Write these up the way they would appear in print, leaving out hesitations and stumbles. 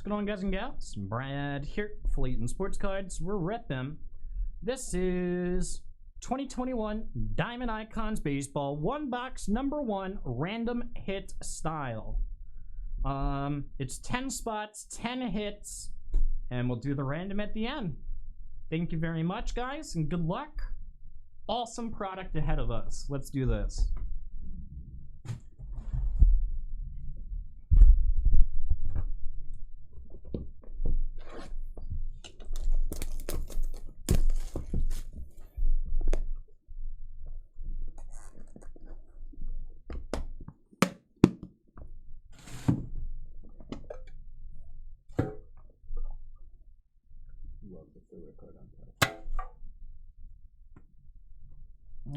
going on, guys and gals? Brad here for Layton Sports Cards. We're repping. This is 2021 Diamond Icons Baseball, one box number 1 random hit style. It's 10 spots, 10 hits, and we'll do the random at the end. Thank you very much, guys, and good luck. Awesome product ahead of us. Let's do this.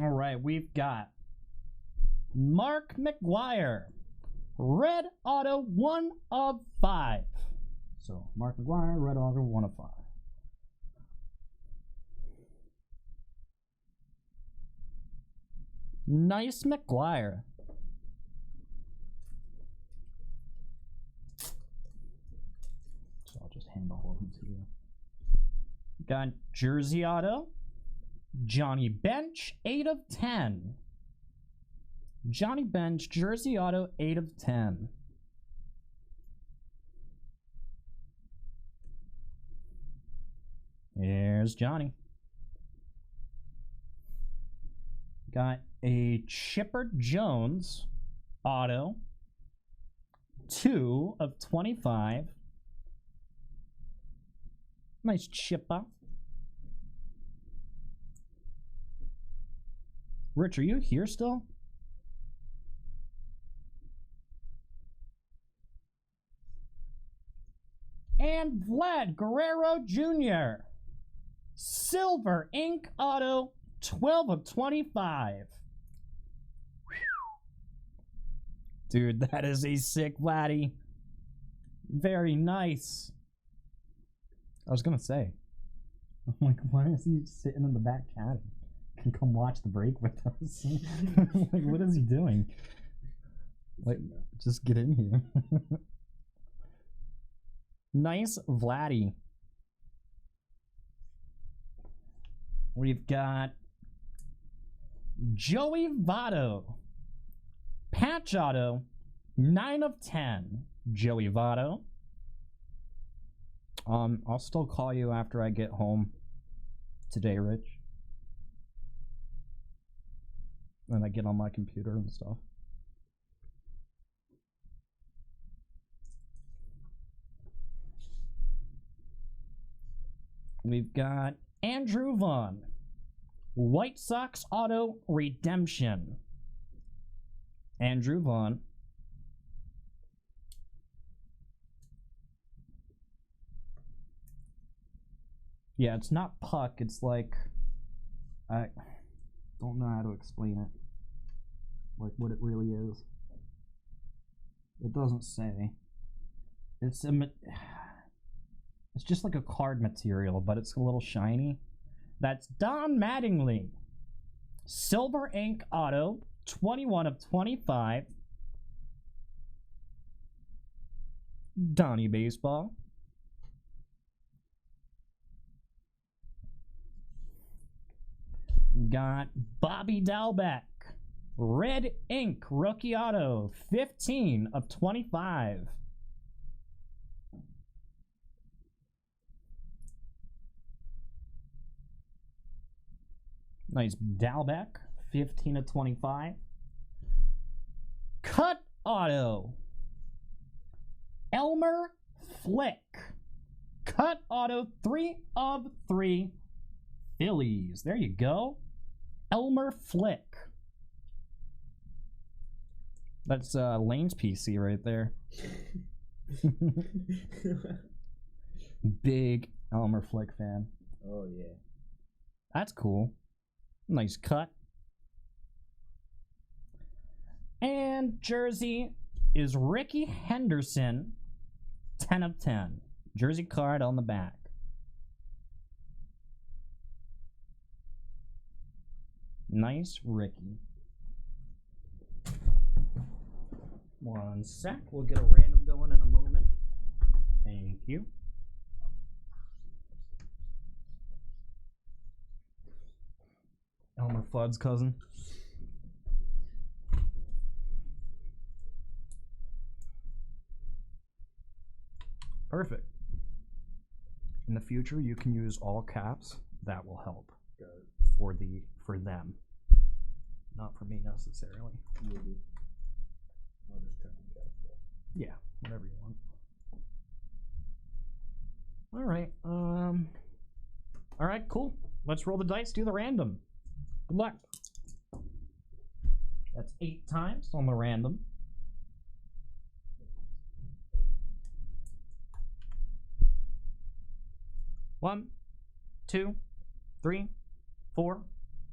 All right, we've got Mark McGuire, red auto 1 of 5. So Mark McGuire, red auto 1 of 5. Nice McGuire. So I'll just hand all of them to you. Got jersey auto, Johnny Bench, 8 of 10. Johnny Bench, jersey auto, 8 of 10. Here's Johnny. Got a Chipper Jones auto, 2 of 25. Nice chipper. Rich, are you here still? And Vlad Guerrero Jr. Silver ink auto, 12 of 25. Dude, that is a sick Vladdy. Very nice. I was gonna say, I'm like, why is he sitting in the back caddy? Can come watch the break with us. Like, what is he doing? Like, just get in here. Nice Vladdy. We've got Joey Votto, patch auto, 9 of 10. Joey Votto. I'll still call you after I get home today, Rich. And I get on my computer and stuff. We've got Andrew Vaughn, White Sox auto redemption. Andrew Vaughn. Yeah, it's not puck, it's like, I don't know how to explain it. Like what it really is. It doesn't say. It's just like a card material, but it's a little shiny. That's Don Mattingly. Silver ink auto, 21 of 25. Donnie Baseball. Got Bobby Dalbec, red ink rookie auto, 15 of 25. Nice Dalbec, 15 of 25. Cut auto, Elmer Flick, cut auto, 3 of 3. Phillies. There you go. Elmer Flick. That's Lane's PC right there. Big Elmer Flick fan. Oh, yeah. That's cool. Nice cut. And jersey is Ricky Henderson, 10 of 10. Jersey card on the back. Nice Ricky. One sec. We'll get a random going in a moment. Thank you. Elmer Fudd's cousin. Perfect. In the future, you can use all caps. That will help for them, not for me necessarily. Maybe. I'll just turn on caps, though. Yeah, whatever you want. All right. All right, cool. Let's roll the dice. Do the random. Good luck. That's 8 times on the random. One, 2, 3, 4,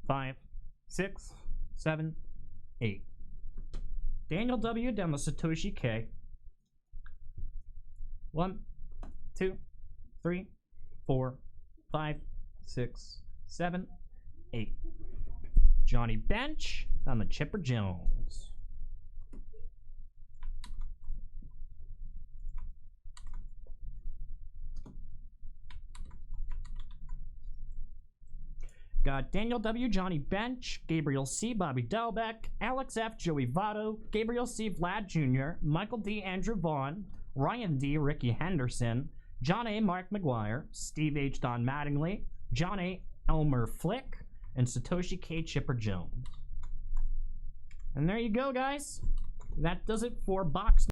5, 6, 7, 8. Daniel W. down to Satoshi K. 1, 2, 3, 4, 5, 6, 7, 8. Johnny Bench on the Chipper Jones. Got Daniel W., Johnny Bench, Gabriel C., Bobby Delbeck, Alex F., Joey Votto, Gabriel C., Vlad Jr., Michael D., Andrew Vaughn, Ryan D., Ricky Henderson, John A., Mark McGuire, Steve H., Don Mattingly, John A., Elmer Flick, and Satoshi K. Chipper Jones. And there you go, guys. That does it for box